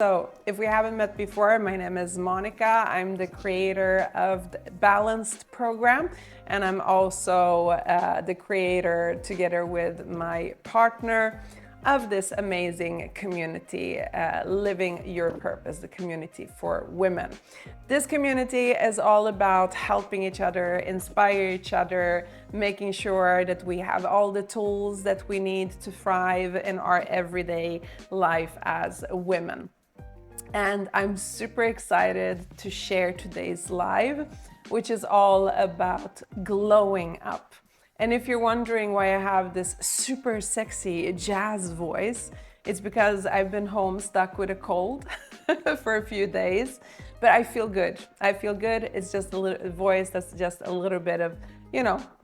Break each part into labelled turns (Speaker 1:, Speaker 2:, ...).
Speaker 1: So if we haven't met before, my name is Monica. I'm the creator of the Balanced program, and I'm also the creator, together with my partner, of this amazing community, Living Your Purpose, the community for women. This community is all about helping each other, inspire each other, making sure that we have all the tools that we need to thrive in our everyday life as women. And I'm super excited to share today's live, which is all about glowing up. And if you're wondering why I have this super sexy jazz voice, it's because I've been home stuck with a cold for a few days, but I feel good. I feel good. It's just a voice that's just a little bit of,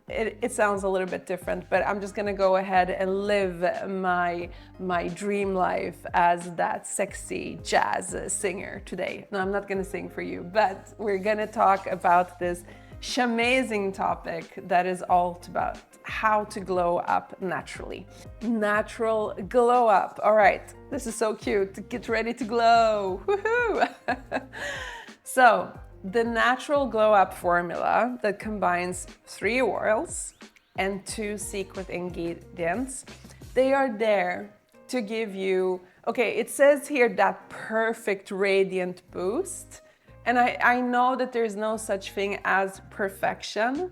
Speaker 1: it sounds a little bit different, but I'm just gonna go ahead and live my dream life as that sexy jazz singer today. No, I'm not gonna sing for you, but we're gonna talk about this amazing topic that is all about how to glow up naturally. Natural glow up. All right, this is so cute. Get ready to glow. Woohoo! So, the natural glow up formula that combines 3 oils and 2 secret ingredients, they are there to give you, okay, it says here that perfect radiant boost. And I know that there's no such thing as perfection,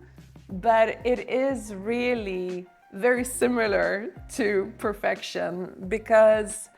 Speaker 1: but it is really very similar to perfection, because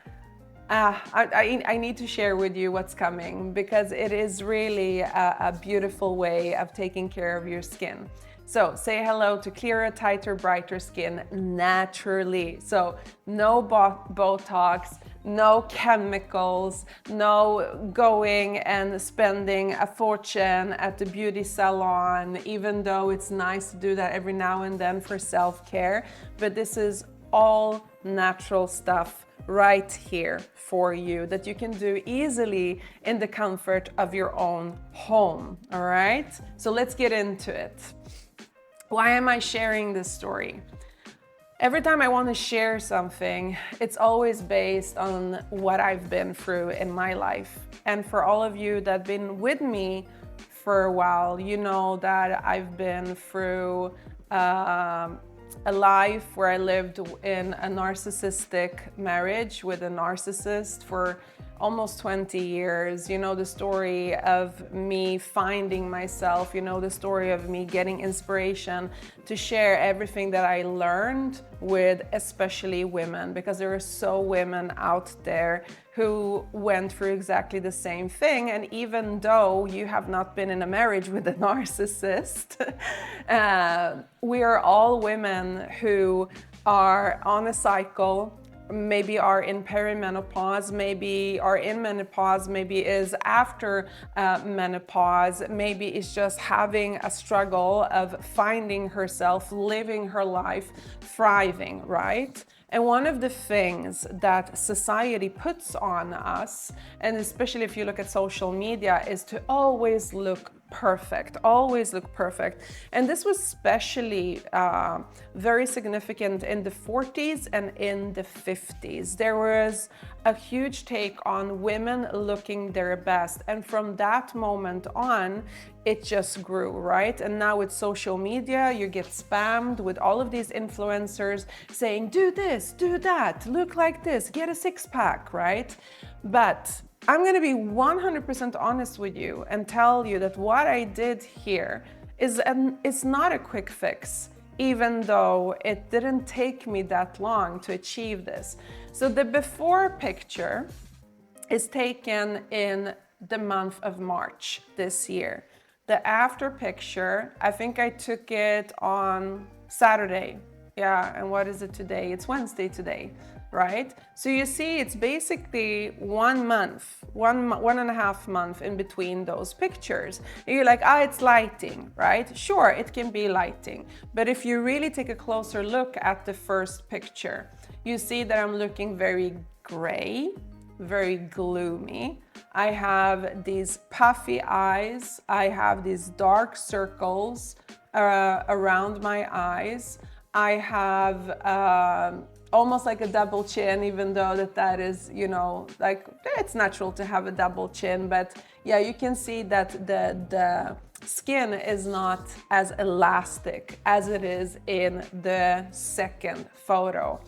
Speaker 1: I need to share with you what's coming, because it is really a beautiful way of taking care of your skin. So say hello to clearer, tighter, brighter skin naturally. So no Botox, no chemicals, no going and spending a fortune at the beauty salon, even though it's nice to do that every now and then for self-care. But this is all natural stuff right here for you that you can do easily in the comfort of your own home. All right, so let's get into it. Why am I sharing this story? Every time I want to share something, it's always based on what I've been through in my life. And for all of you that have been with me for a while, you know that I've been through a life where I lived in a narcissistic marriage with a narcissist for almost 20 years. You know the story of me finding myself, you know the story of me getting inspiration to share everything that I learned with especially women, because there are so women out there who went through exactly the same thing. And even though you have not been in a marriage with a narcissist, we are all women who are on a cycle, maybe are in perimenopause, maybe are in menopause, maybe is after menopause, maybe is just having a struggle of finding herself, living her life, thriving, right? And one of the things that society puts on us, and especially if you look at social media, is to always look perfect, always look perfect. And this was especially very significant in the 40s and in the 50s. There was a huge take on women looking their best. And from that moment on, it just grew, right? And now with social media, you get spammed with all of these influencers saying, do this, do that, look like this, get a 6-pack, right? But I'm gonna be 100% honest with you and tell you that what I did here is it's not a quick fix, even though it didn't take me that long to achieve this. So the before picture is taken in the month of March this year. The after picture, I think I took it on Saturday. Yeah, and what is it today? It's Wednesday today, right? So you see, it's basically 1 month, one and a half month in between those pictures. And you're like, it's lighting, right? Sure, it can be lighting. But if you really take a closer look at the first picture, you see that I'm looking very gray, very gloomy. I have these puffy eyes. I have these dark circles around my eyes. I have almost like a double chin, even though that is, you know, like it's natural to have a double chin. But yeah, you can see that the skin is not as elastic as it is in the second photo.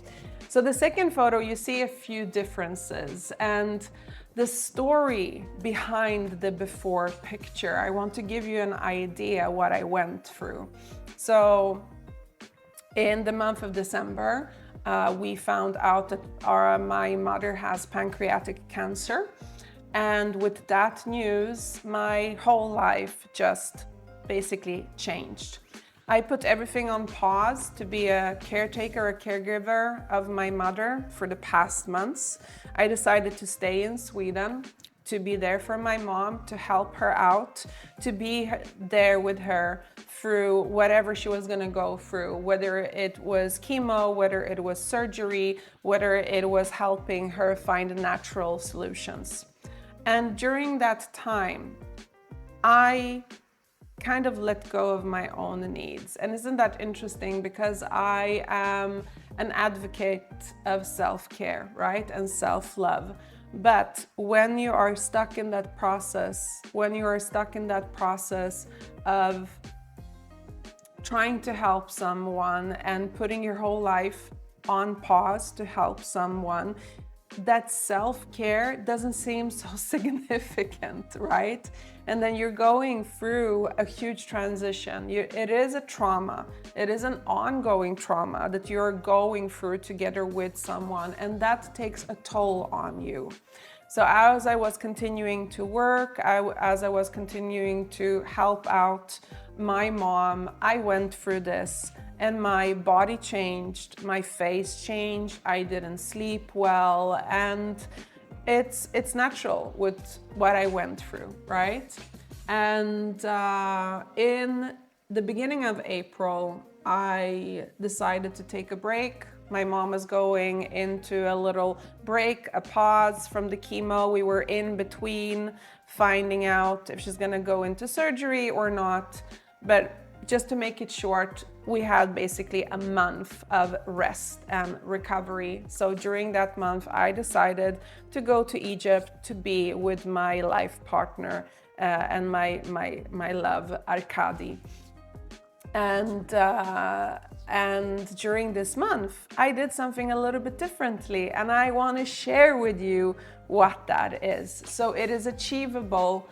Speaker 1: So the second photo, you see a few differences, and the story behind the before picture, I want to give you an idea what I went through. So in the month of December, we found out that my mother has pancreatic cancer. And with that news, my whole life just basically changed. I put everything on pause to be a caretaker, a caregiver of my mother for the past months. I decided to stay in Sweden, to be there for my mom, to help her out, to be there with her through whatever she was gonna go through, whether it was chemo, whether it was surgery, whether it was helping her find natural solutions. And during that time, I kind of let go of my own needs. And isn't that interesting? Because I am an advocate of self-care, right? And self-love. But when you are stuck in that process, of trying to help someone and putting your whole life on pause to help someone, that self-care doesn't seem so significant, right? And then you're going through a huge transition. It is a trauma. It is an ongoing trauma that you're going through together with someone, and that takes a toll on you. So as I was continuing to work, as I was continuing to help out my mom, I went through this. And my body changed, my face changed, I didn't sleep well, and it's natural with what I went through, right? And in the beginning of April, I decided to take a break. My mom was going into a little break, a pause from the chemo. We were in between finding out if she's gonna go into surgery or not. But just to make it short, we had basically a month of rest and recovery. So during that month, I decided to go to Egypt to be with my life partner and my love, Arkady. And during this month, I did something a little bit differently, and I want to share with you what that is. So it is achievable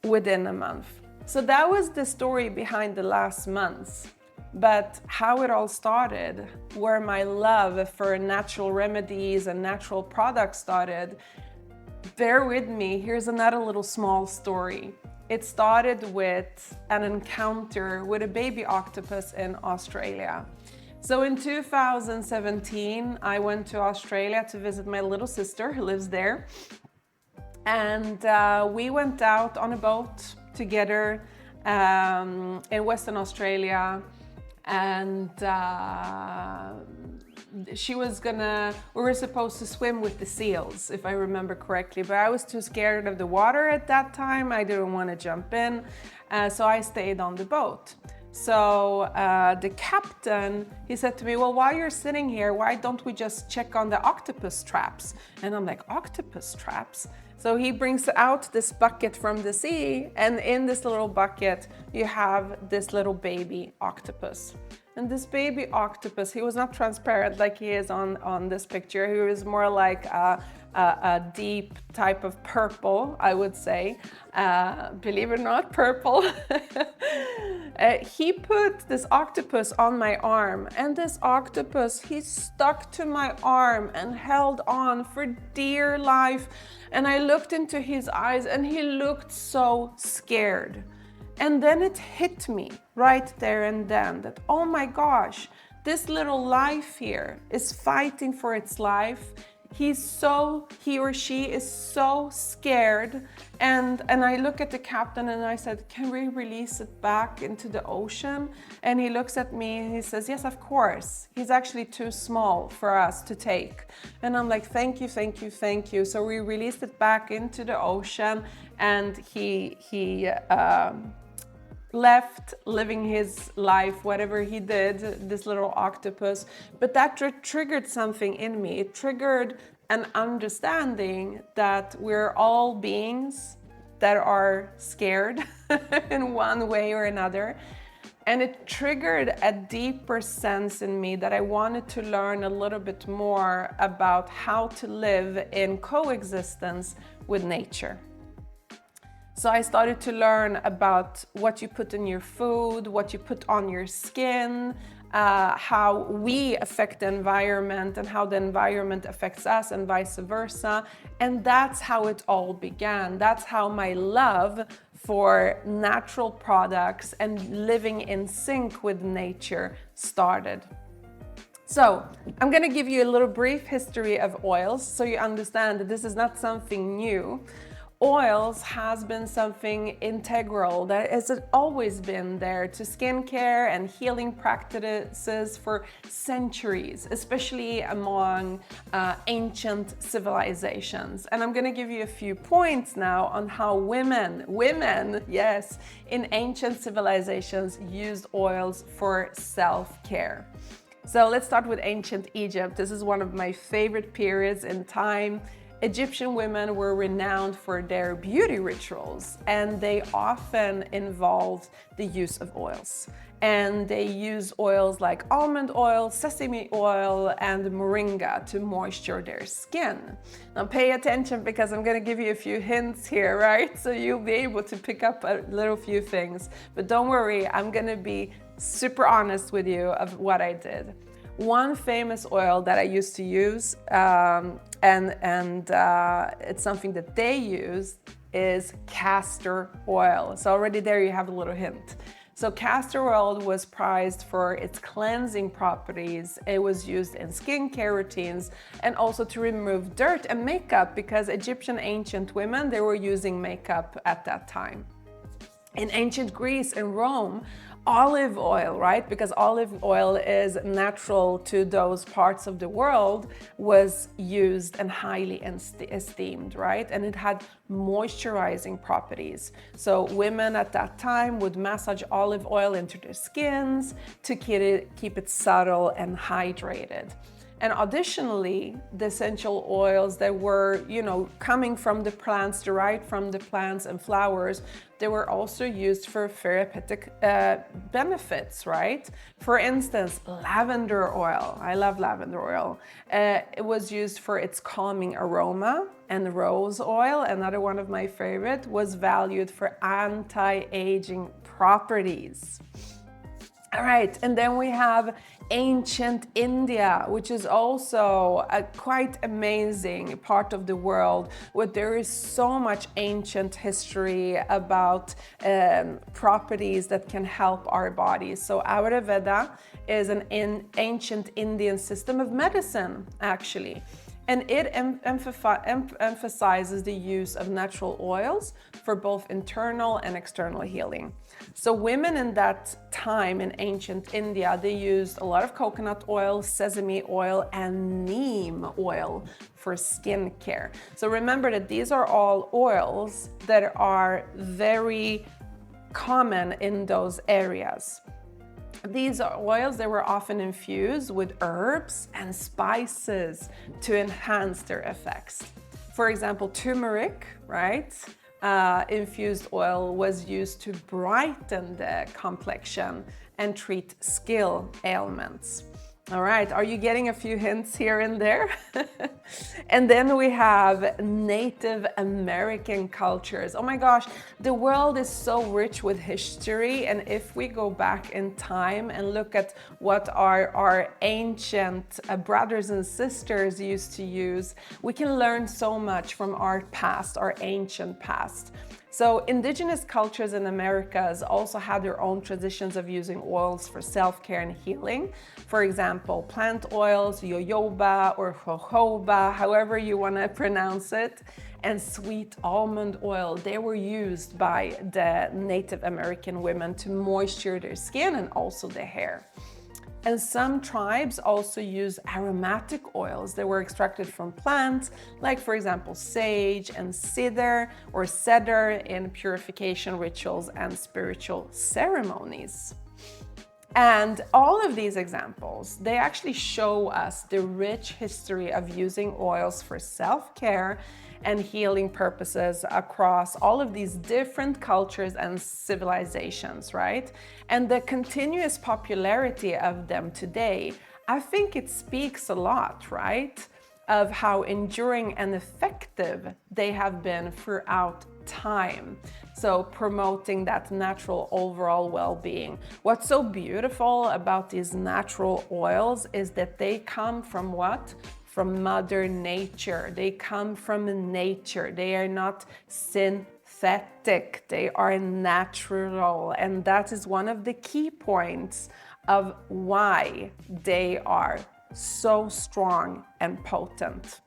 Speaker 1: within a month. So that was the story behind the last months. But how it all started, where my love for natural remedies and natural products started, bear with me, here's another little small story. It started with an encounter with a baby octopus in Australia. So in 2017, I went to Australia to visit my little sister who lives there. And we went out on a boat together in Western Australia. And we were supposed to swim with the seals, if I remember correctly, but I was too scared of the water at that time. I didn't want to jump in, so I stayed on the boat. So the captain, he said to me, well, while you're sitting here, why don't we just check on the octopus traps? And I'm like, octopus traps? So he brings out this bucket from the sea, and in this little bucket, you have this little baby octopus. And this baby octopus, he was not transparent like he is on this picture. He was more like a deep type of purple, I would say. Believe it or not, purple. He put this octopus on my arm, and this octopus, he stuck to my arm and held on for dear life. And I looked into his eyes, and he looked so scared. And then it hit me right there and then that, oh my gosh, this little life here is fighting for its life. He or she is so scared. And I look at the captain and I said, can we release it back into the ocean? And he looks at me and he says, yes, of course. He's actually too small for us to take. And I'm like, thank you, thank you, thank you. So we released it back into the ocean, and he left living his life, whatever he did, this little octopus, but that triggered something in me. It triggered an understanding that we're all beings that are scared in one way or another. And it triggered a deeper sense in me that I wanted to learn a little bit more about how to live in coexistence with nature. So I started to learn about what you put in your food, what you put on your skin, how we affect the environment and how the environment affects us and vice versa. And that's how it all began. That's how my love for natural products and living in sync with nature started. So I'm going to give you a little brief history of oils so you understand that this is not something new. Oils has been something integral that has always been there to skincare and healing practices for centuries, especially among ancient civilizations. And I'm going to give you a few points now on how women, yes, in ancient civilizations used oils for self-care. So let's start with ancient Egypt. This is one of my favorite periods in time. Egyptian women were renowned for their beauty rituals, and they often involved the use of oils. And they use oils like almond oil, sesame oil, and moringa to moisture their skin. Now pay attention because I'm going to give you a few hints here, right? So you'll be able to pick up a little few things. But don't worry, I'm going to be super honest with you of what I did. One famous oil that I used to use, it's something that they use, is castor oil. So already there you have a little hint. So castor oil was prized for its cleansing properties. It was used in skincare routines and also to remove dirt and makeup, because Egyptian ancient women, they were using makeup at that time. In ancient Greece and Rome, olive oil, right? Because olive oil is natural to those parts of the world, was used and highly esteemed, right? And it had moisturizing properties. So women at that time would massage olive oil into their skins to keep it subtle and hydrated. And additionally, the essential oils that were, coming from the plants, derived from the plants and flowers, they were also used for therapeutic benefits, right? For instance, lavender oil. I love lavender oil. It was used for its calming aroma, and rose oil, another one of my favorite, was valued for anti-aging properties. All right, and then we have ancient India, which is also a quite amazing part of the world where there is so much ancient history about properties that can help our bodies. So Ayurveda is an ancient Indian system of medicine, actually. And it emphasizes the use of natural oils for both internal and external healing. So women in that time in ancient India, they used a lot of coconut oil, sesame oil, and neem oil for skincare. So remember that these are all oils that are very common in those areas. These oils, they were often infused with herbs and spices to enhance their effects. For example, turmeric, right? Infused oil was used to brighten the complexion and treat skin ailments. All right, are you getting a few hints here and there? And then we have Native American cultures. Oh my gosh, the world is so rich with history. And if we go back in time and look at what our ancient brothers and sisters used to use, we can learn so much from our past, our ancient past. So indigenous cultures in Americas also had their own traditions of using oils for self-care and healing. For example, plant oils, jojoba or jojoba, however you want to pronounce it, and sweet almond oil. They were used by the Native American women to moisture their skin and also their hair. And some tribes also use aromatic oils that were extracted from plants, like for example, sage and cedar in purification rituals and spiritual ceremonies. And all of these examples, they actually show us the rich history of using oils for self-care and healing purposes across all of these different cultures and civilizations, right? And the continuous popularity of them today, I think it speaks a lot, right? Of how enduring and effective they have been throughout time. So promoting that natural overall well-being. What's so beautiful about these natural oils is that they come from what? From Mother Nature. They come from nature. They are not synthetic. They are natural. And that is one of the key points of why they are so strong and potent.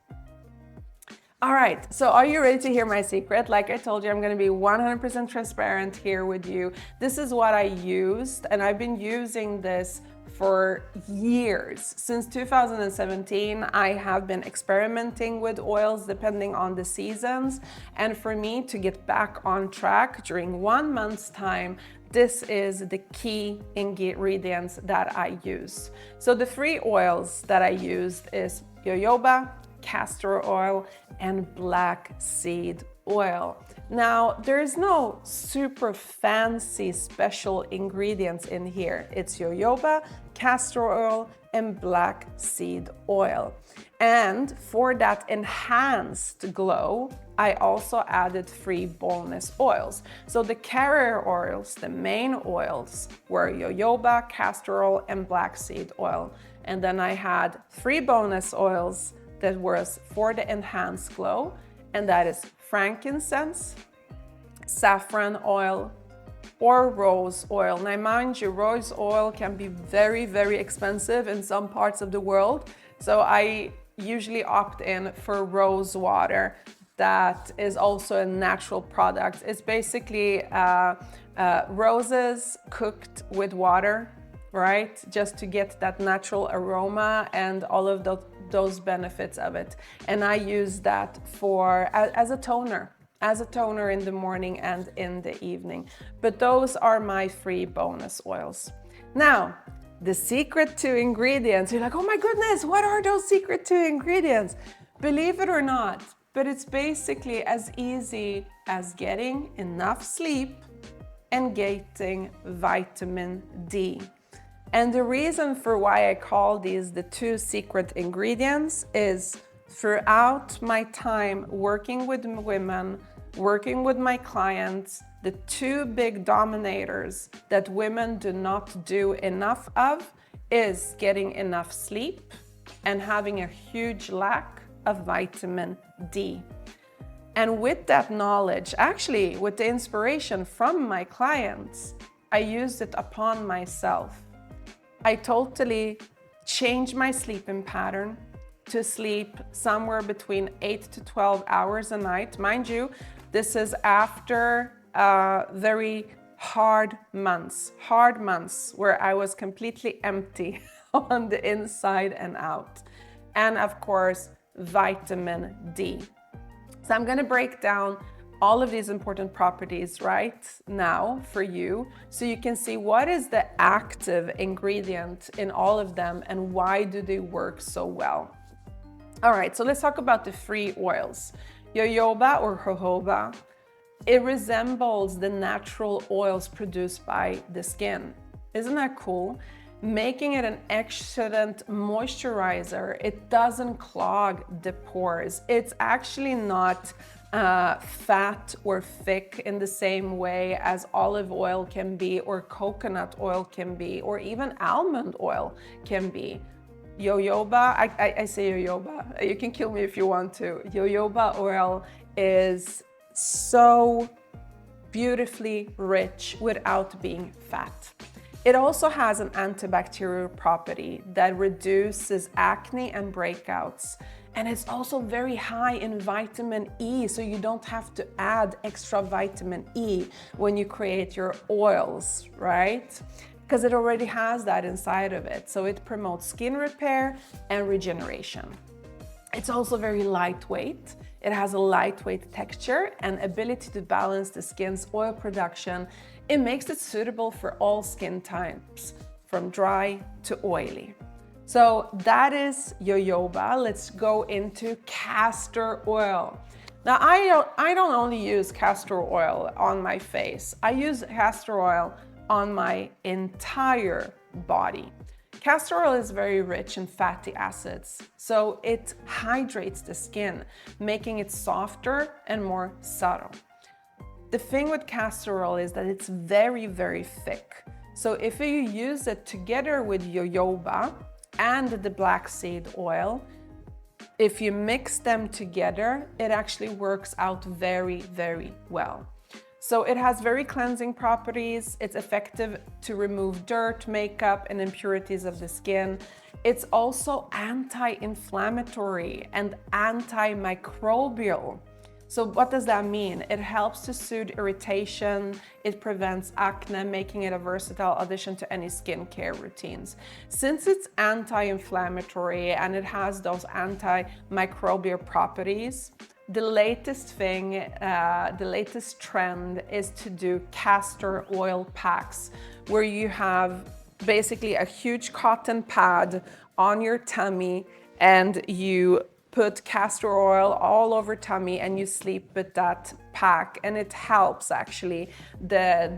Speaker 1: All right, so are you ready to hear my secret? Like I told you, I'm gonna be 100% transparent here with you. This is what I used, and I've been using this for years. Since 2017, I have been experimenting with oils depending on the seasons. And for me to get back on track during 1 month's time, this is the key ingredients that I use. So the 3 oils that I used is jojoba, castor oil, and black seed oil. Now, there's no super fancy special ingredients in here. It's jojoba, castor oil, and black seed oil. And for that enhanced glow, I also added 3 bonus oils. So the carrier oils, the main oils, were jojoba, castor oil, and black seed oil. And then I had 3 bonus oils that was for the enhanced glow, and that is frankincense, saffron oil, or rose oil. Now mind you, rose oil can be very, very expensive in some parts of the world. So I usually opt in for rose water. That is also a natural product. It's basically roses cooked with water, right? Just to get that natural aroma and all of those benefits of it. And I use that as a toner in the morning and in the evening. But those are my 3 bonus oils. Now, the secret 2 ingredients, you're like, oh my goodness, what are those secret 2 ingredients? Believe it or not, but it's basically as easy as getting enough sleep and getting vitamin D. And the reason for why I call these the 2 secret ingredients is throughout my time working with women, working with my clients, the 2 big dominators that women do not do enough of is getting enough sleep and having a huge lack of vitamin D. And with that knowledge, actually with the inspiration from my clients, I used it upon myself. I totally changed my sleeping pattern to sleep somewhere between 8 to 12 hours a night. Mind you, this is after very hard months where I was completely empty on the inside and out. And of course, vitamin D. So I'm gonna break down all of these important properties right now for you, so you can see what is the active ingredient in all of them and why do they work so well. All right, so let's talk about the 3 oils. Jojoba or jojoba, it resembles the natural oils produced by the skin. Isn't that cool? Making it an excellent moisturizer. It doesn't clog the pores. It's actually not fat or thick in the same way as olive oil can be, or coconut oil can be, or even almond oil can be. Jojoba, I say jojoba, you can kill me if you want to. Jojoba oil is so beautifully rich without being fat. It also has an antibacterial property that reduces acne and breakouts. And it's also very high in vitamin E, so you don't have to add extra vitamin E when you create your oils, right? because it already has that inside of it. So it promotes skin repair and regeneration. It's also very lightweight. It has a lightweight texture and ability to balance the skin's oil production. It makes it suitable for all skin types, from dry to oily. So that is jojoba. Let's go into castor oil. Now, I don't only use castor oil on my face. I use castor oil on my entire body. Castor oil is very rich in fatty acids, so it hydrates the skin, making it softer and more subtle. The thing with castor oil is that it's very, very thick. So if you use it together with jojoba and the black seed oil, if you mix them together, it actually works out very, very well. So it has very cleansing properties. It's effective to remove dirt, makeup, and impurities of the skin. It's also anti-inflammatory and antimicrobial. So what does that mean? It helps to soothe irritation, it prevents acne, making it a versatile addition to any skincare routines. Since it's anti-inflammatory and it has those antimicrobial properties, the latest thing, the latest trend is to do castor oil packs, where you have basically a huge cotton pad on your tummy and you put castor oil all over tummy and you sleep with that pack, and it helps actually the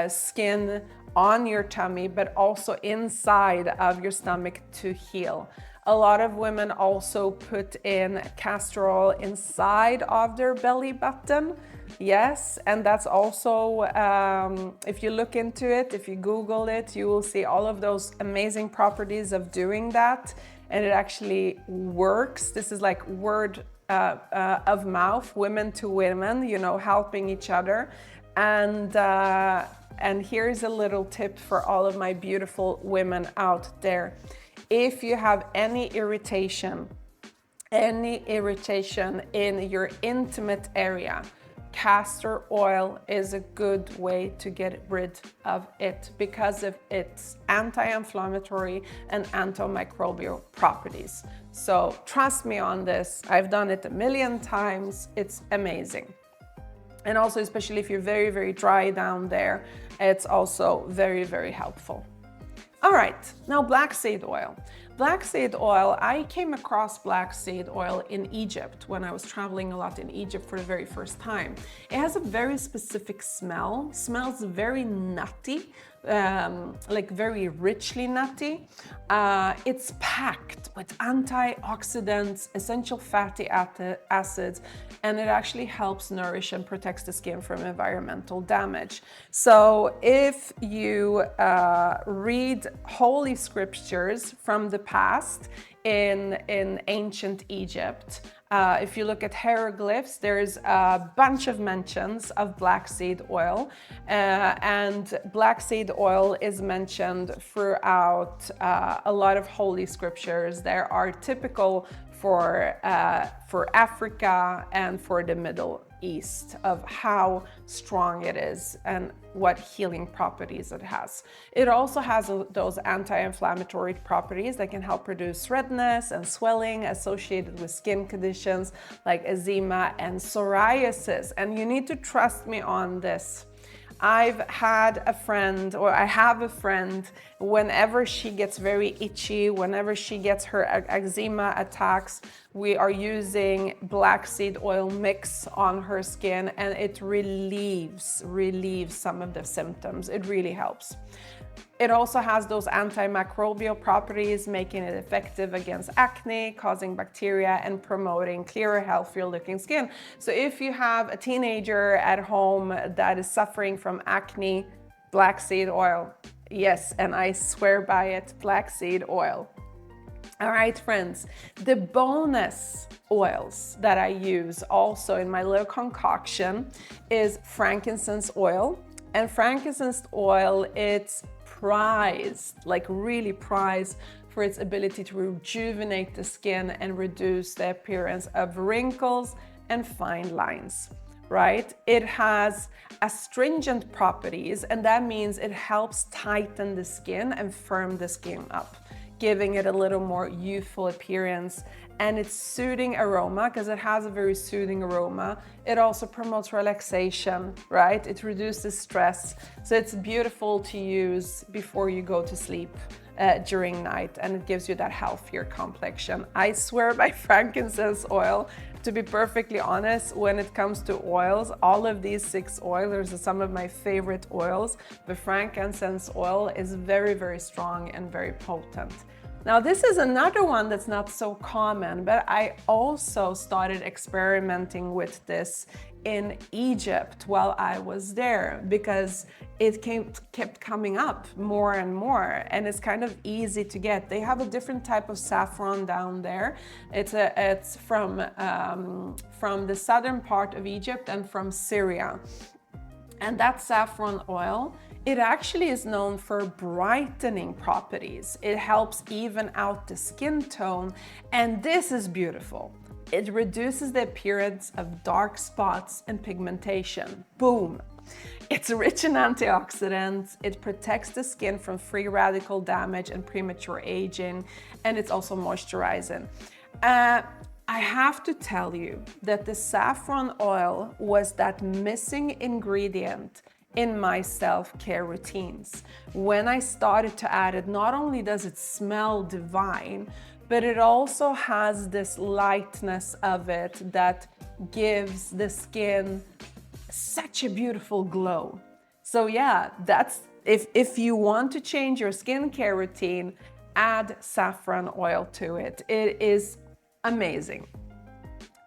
Speaker 1: skin on your tummy, but also inside of your stomach to heal. A lot of women also put in castor oil inside of their belly button. Yes, and that's also, if you look into it, if you Google it, you will see all of those amazing properties of doing that. And it actually works. This is like word of mouth, women to women, you know, helping each other. And here's a little tip for all of my beautiful women out there. If you have any irritation in your intimate area, castor oil is a good way to get rid of it because of its anti-inflammatory and antimicrobial properties. So trust me on this. I've done it a million times. It's amazing. And also, especially if you're very, very dry down there, it's also very, very helpful. All right, now black seed oil. Black seed oil, I came across black seed oil in Egypt when I was traveling a lot in Egypt for the very first time. It has a very specific smell, smells very nutty, like very richly nutty. It's packed with antioxidants, essential fatty acids, and it actually helps nourish and protects the skin from environmental damage. So if you read holy scriptures from the past in ancient Egypt, if you look at hieroglyphs, there's a bunch of mentions of black seed oil, and black seed oil is mentioned throughout a lot of holy scriptures. There are typical for Africa and for the Middle East, of how strong it is and what healing properties it has. It also has those anti-inflammatory properties that can help reduce redness and swelling associated with skin conditions like eczema and psoriasis. And you need to trust me on this. I've had a friend, or I have a friend, whenever she gets very itchy, whenever she gets her eczema attacks, we are using black seed oil mix on her skin, and it relieves some of the symptoms. It really helps. It also has those antimicrobial properties, making it effective against acne, causing bacteria, and promoting clearer, healthier looking skin. So if you have a teenager at home that is suffering from acne, black seed oil. Yes, and I swear by it, black seed oil. All right, friends, the bonus oils that I use also in my little concoction is frankincense oil. And frankincense oil, it's prized, like really prized, for its ability to rejuvenate the skin and reduce the appearance of wrinkles and fine lines. right? It has astringent properties, and that means it helps tighten the skin and firm the skin up, giving it a little more youthful appearance. And it's soothing aroma because it has a very soothing aroma. It also promotes relaxation, right? It reduces stress. So it's beautiful to use before you go to sleep during night, and it gives you that healthier complexion. I swear by frankincense oil. To be perfectly honest, when it comes to oils, all of these 6 oils are some of my favorite oils. The frankincense oil is very, very strong and very potent. Now, this is another one that's not so common, but I also started experimenting with this in Egypt while I was there because it kept coming up more and more, and it's kind of easy to get. They have a different type of saffron down there. It's from the southern part of Egypt and from Syria. And that saffron oil, it actually is known for brightening properties. It helps even out the skin tone, and this is beautiful. It reduces the appearance of dark spots and pigmentation. Boom! It's rich in antioxidants, it protects the skin from free radical damage and premature aging, and it's also moisturizing. I have to tell you that the saffron oil was that missing ingredient in my self-care routines. When I started to add it, not only does it smell divine, but it also has this lightness of it that gives the skin such a beautiful glow. So yeah, that's if you want to change your skincare routine, add saffron oil to it. It is amazing.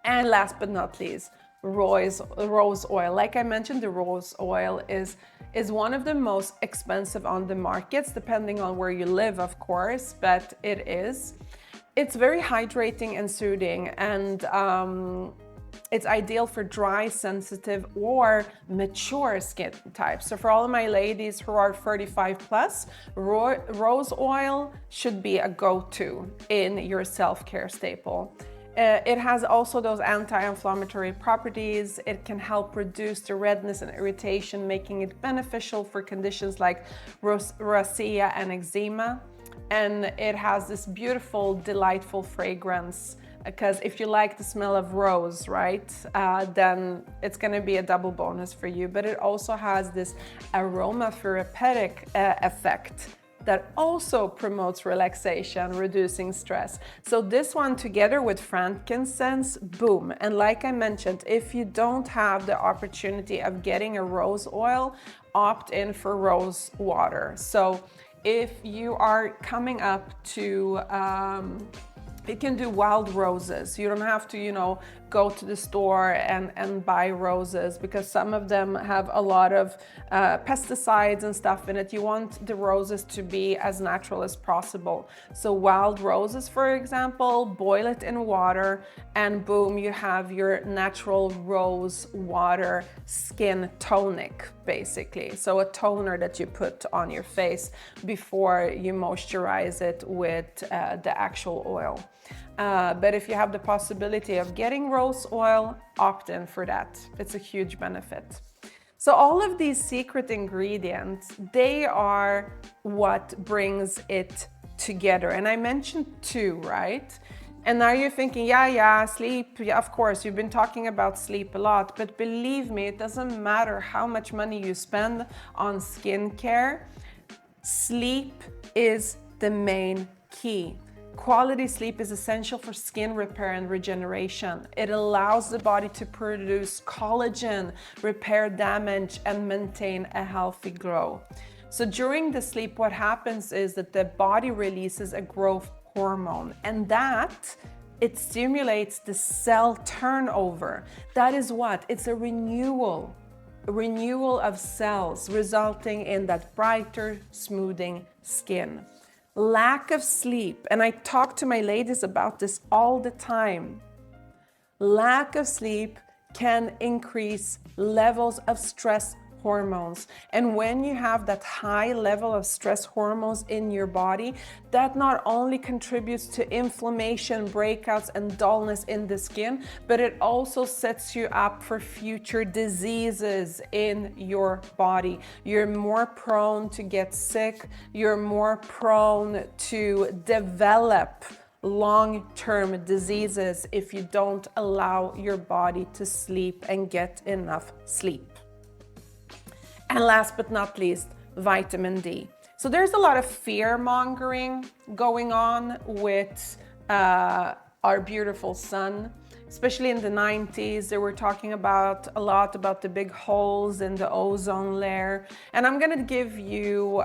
Speaker 1: And last but not least, rose oil. Like I mentioned, the rose oil is one of the most expensive on the markets, depending on where you live, of course, but it is. It's very hydrating and soothing, and it's ideal for dry, sensitive, or mature skin types. So for all of my ladies who are 35 plus, rose oil should be a go-to in your self-care staple. It has also those anti-inflammatory properties. It can help reduce the redness and irritation, making it beneficial for conditions like rosacea and eczema. And it has this beautiful, delightful fragrance, because if you like the smell of rose, right, then it's going to be a double bonus for you. But it also has this aromatherapeutic effect that also promotes relaxation, reducing stress. So this one together with frankincense, boom. And like I mentioned, if you don't have the opportunity of getting a rose oil, opt in for rose water. So if you are coming up to, you can do wild roses. You don't have to, go to the store and buy roses, because some of them have a lot of pesticides and stuff in it. You want the roses to be as natural as possible. So wild roses, for example, boil it in water and boom, you have your natural rose water skin tonic, basically. So a toner that you put on your face before you moisturize it with the actual oil. But if you have the possibility of getting rose oil, opt in for that. It's a huge benefit. So all of these secret ingredients, they are what brings it together. And I mentioned 2, right? And now you're thinking, yeah, sleep. Yeah, of course, you've been talking about sleep a lot, but believe me, it doesn't matter how much money you spend on skincare. Sleep is the main key. Quality sleep is essential for skin repair and regeneration. It allows the body to produce collagen, repair damage, and maintain a healthy glow. So during the sleep, what happens is that the body releases a growth hormone, and that it stimulates the cell turnover. That is what? It's a renewal of cells, resulting in that brighter, smoothing skin. Lack of sleep, and I talk to my ladies about this all the time. Lack of sleep can increase levels of stress hormones. And when you have that high level of stress hormones in your body, that not only contributes to inflammation, breakouts, and dullness in the skin, but it also sets you up for future diseases in your body. You're more prone to get sick, you're more prone to develop long-term diseases if you don't allow your body to sleep and get enough sleep. And last but not least, vitamin D. So there's a lot of fear mongering going on with our beautiful sun. Especially in the 90s, they were talking a lot about the big holes in the ozone layer. And I'm gonna give you,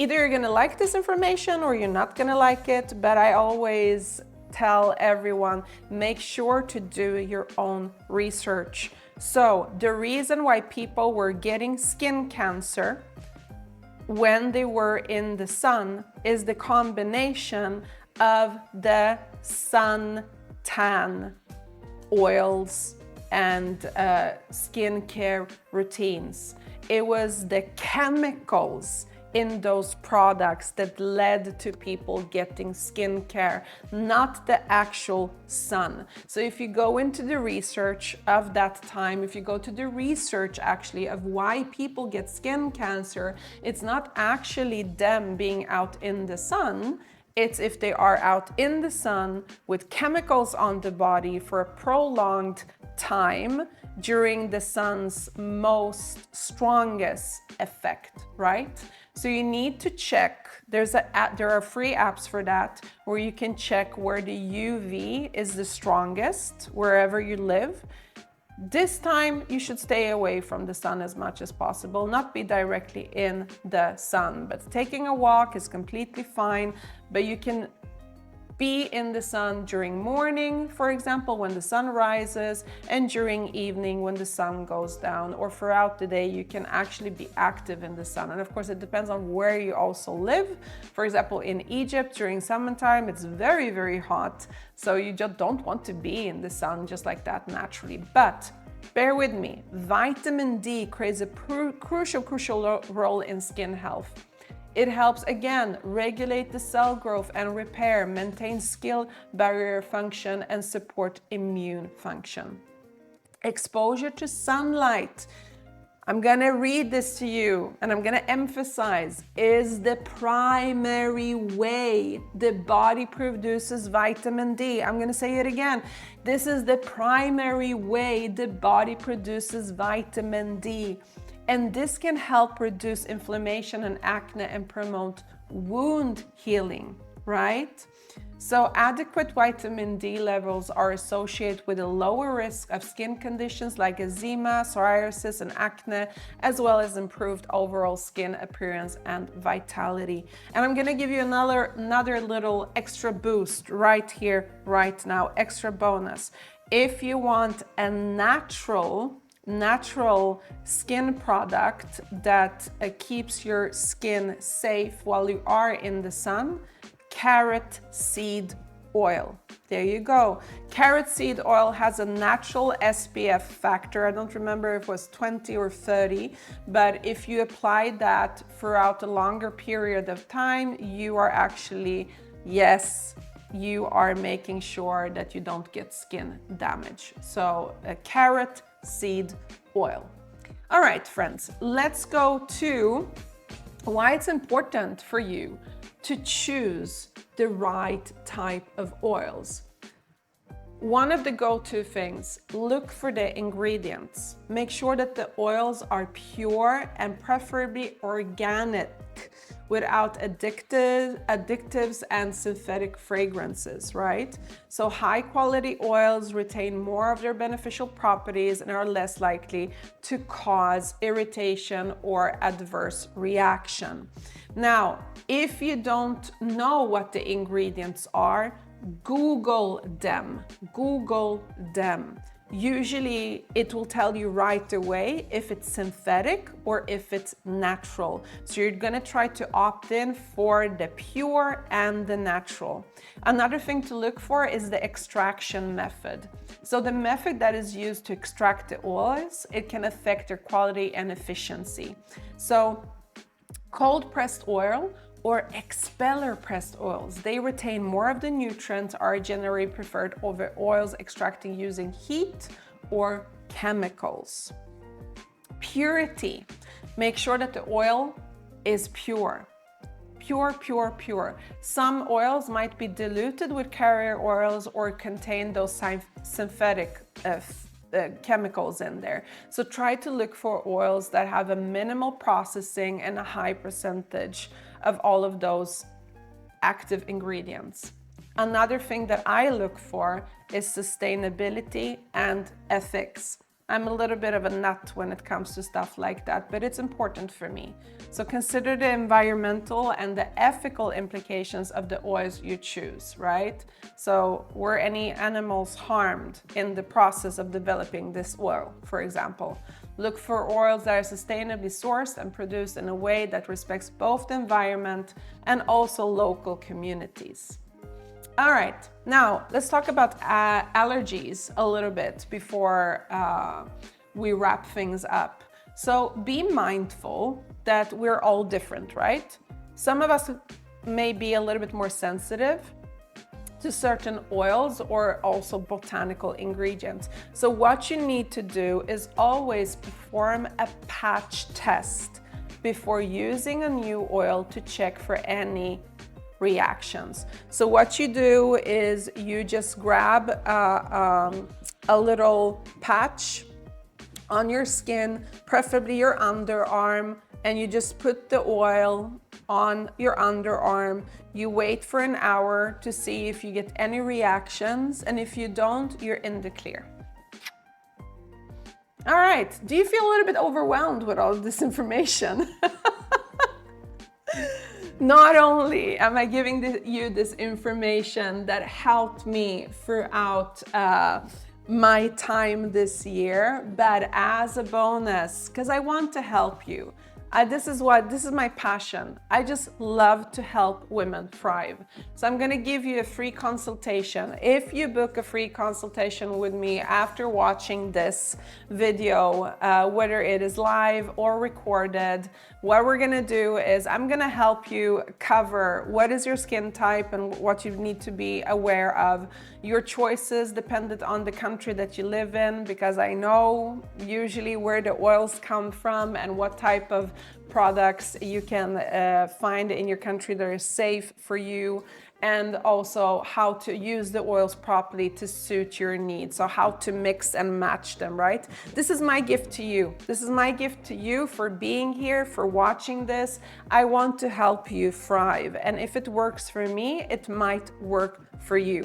Speaker 1: either you're gonna like this information or you're not gonna like it, but I always tell everyone, make sure to do your own research. So the reason why people were getting skin cancer when they were in the sun is the combination of the sun tan oils and skincare routines. It was the chemicals in those products that led to people getting skincare, not the actual sun. So if you go into the research of that time, if you go to the research actually of why people get skin cancer, it's not actually them being out in the sun. It's if they are out in the sun with chemicals on the body for a prolonged time during the sun's most strongest effect, right? So you need to check, there are free apps for that, where you can check where the UV is the strongest, wherever you live. This time you should stay away from the sun as much as possible, not be directly in the sun, but taking a walk is completely fine. But you can be in the sun during morning, for example, when the sun rises, and during evening when the sun goes down, or throughout the day you can actually be active in the sun. And of course it depends on where you also live. For example, in Egypt during summertime it's very, very hot, so you just don't want to be in the sun just like that naturally. But bear with me, vitamin D plays a crucial role in skin health. It helps, again, regulate the cell growth and repair, maintain skin barrier function, and support immune function. Exposure to sunlight, I'm gonna read this to you and I'm gonna emphasize, is the primary way the body produces vitamin D. I'm gonna say it again. This is the primary way the body produces vitamin D. And this can help reduce inflammation and acne and promote wound healing, right? So adequate vitamin D levels are associated with a lower risk of skin conditions like eczema, psoriasis, and acne, as well as improved overall skin appearance and vitality. And I'm gonna give you another little extra boost right here, right now, extra bonus. If you want a natural skin product that keeps your skin safe while you are in the sun, carrot seed oil. There you go. Carrot seed oil has a natural SPF factor. I don't remember if it was 20 or 30, but if you apply that throughout a longer period of time, you are actually, yes, you are making sure that you don't get skin damage. So a carrot seed oil. All right, friends, let's go to why it's important for you to choose the right type of oils. One of the go-to things, look for the ingredients. Make sure that the oils are pure and preferably organic, without additives and synthetic fragrances, right? So high quality oils retain more of their beneficial properties and are less likely to cause irritation or adverse reaction. Now, if you don't know what the ingredients are, Google them. usually it will tell you right away if it's synthetic or if it's natural. So you're gonna try to opt in for the pure and the natural. Another thing to look for is the extraction method. So the method that is used to extract the oils, it can affect their quality and efficiency. So cold pressed oil or expeller pressed oils, they retain more of the nutrients, are generally preferred over oils extracting using heat or chemicals. Purity, make sure that the oil is pure. Pure. Some oils might be diluted with carrier oils or contain those synthetic chemicals in there. So try to look for oils that have a minimal processing and a high percentage of all of those active ingredients. Another thing that I look for is sustainability and ethics. I'm a little bit of a nut when it comes to stuff like that, but it's important for me. So consider the environmental and the ethical implications of the oils you choose, right? So were any animals harmed in the process of developing this oil, for example? Look for oils that are sustainably sourced and produced in a way that respects both the environment and also local communities. All right, now let's talk about allergies a little bit before we wrap things up. So be mindful that we're all different, right? Some of us may be a little bit more sensitive to certain oils or also botanical ingredients. So what you need to do is always perform a patch test before using a new oil to check for any reactions. So what you do is you just grab a little patch on your skin, preferably your underarm, and you just put the oil on your underarm. You wait for an hour to see if you get any reactions, and if you don't, you're in the clear. All right, do you feel a little bit overwhelmed with all of this information? Not only am I giving you this information that helped me throughout my time this year, but as a bonus, because I want to help you. This is my passion. I just love to help women thrive. So I'm gonna give you a free consultation. If you book a free consultation with me after watching this video, whether it is live or recorded, what we're gonna do is I'm gonna help you cover what is your skin type and what you need to be aware of, your choices dependent on the country that you live in, because I know usually where the oils come from and what type of products you can find in your country that are safe for you, and also how to use the oils properly to suit your needs. So how to mix and match them, right? This is my gift to you. This is my gift to you for being here, for watching this. I want to help you thrive. And if it works for me, it might work for you.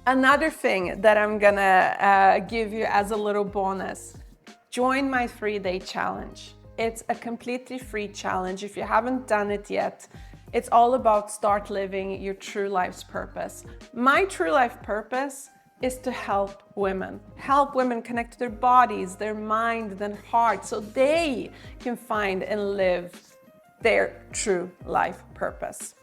Speaker 1: Another thing that I'm gonna give you as a little bonus, join my 3-day challenge. It's a completely free challenge. If you haven't done it yet, it's all about start living your true life's purpose. My true life purpose is to help women connect to their bodies, their mind, their heart, so they can find and live their true life purpose.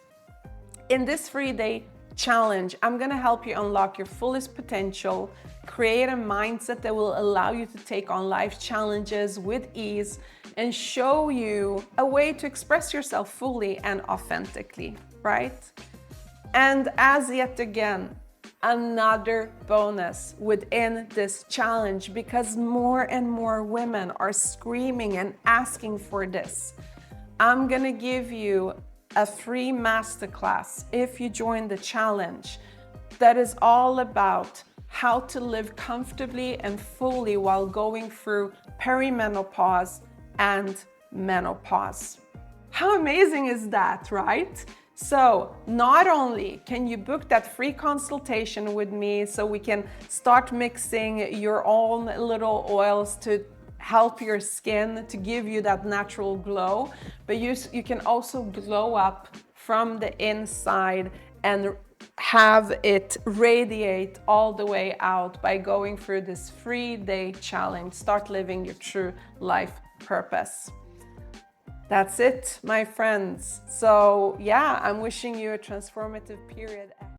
Speaker 1: In this 3-day challenge, I'm gonna help you unlock your fullest potential, create a mindset that will allow you to take on life challenges with ease, and show you a way to express yourself fully and authentically, right? And as yet again, another bonus within this challenge, because more and more women are screaming and asking for this. I'm gonna give you a free masterclass if you join the challenge that is all about how to live comfortably and fully while going through perimenopause and menopause. How amazing is that, right? So not only can you book that free consultation with me so we can start mixing your own little oils to help your skin, to give you that natural glow, but you can also glow up from the inside and have it radiate all the way out by going through this 3-day challenge. Start living your true life purpose. That's it, my friends. So yeah, I'm wishing you a transformative period.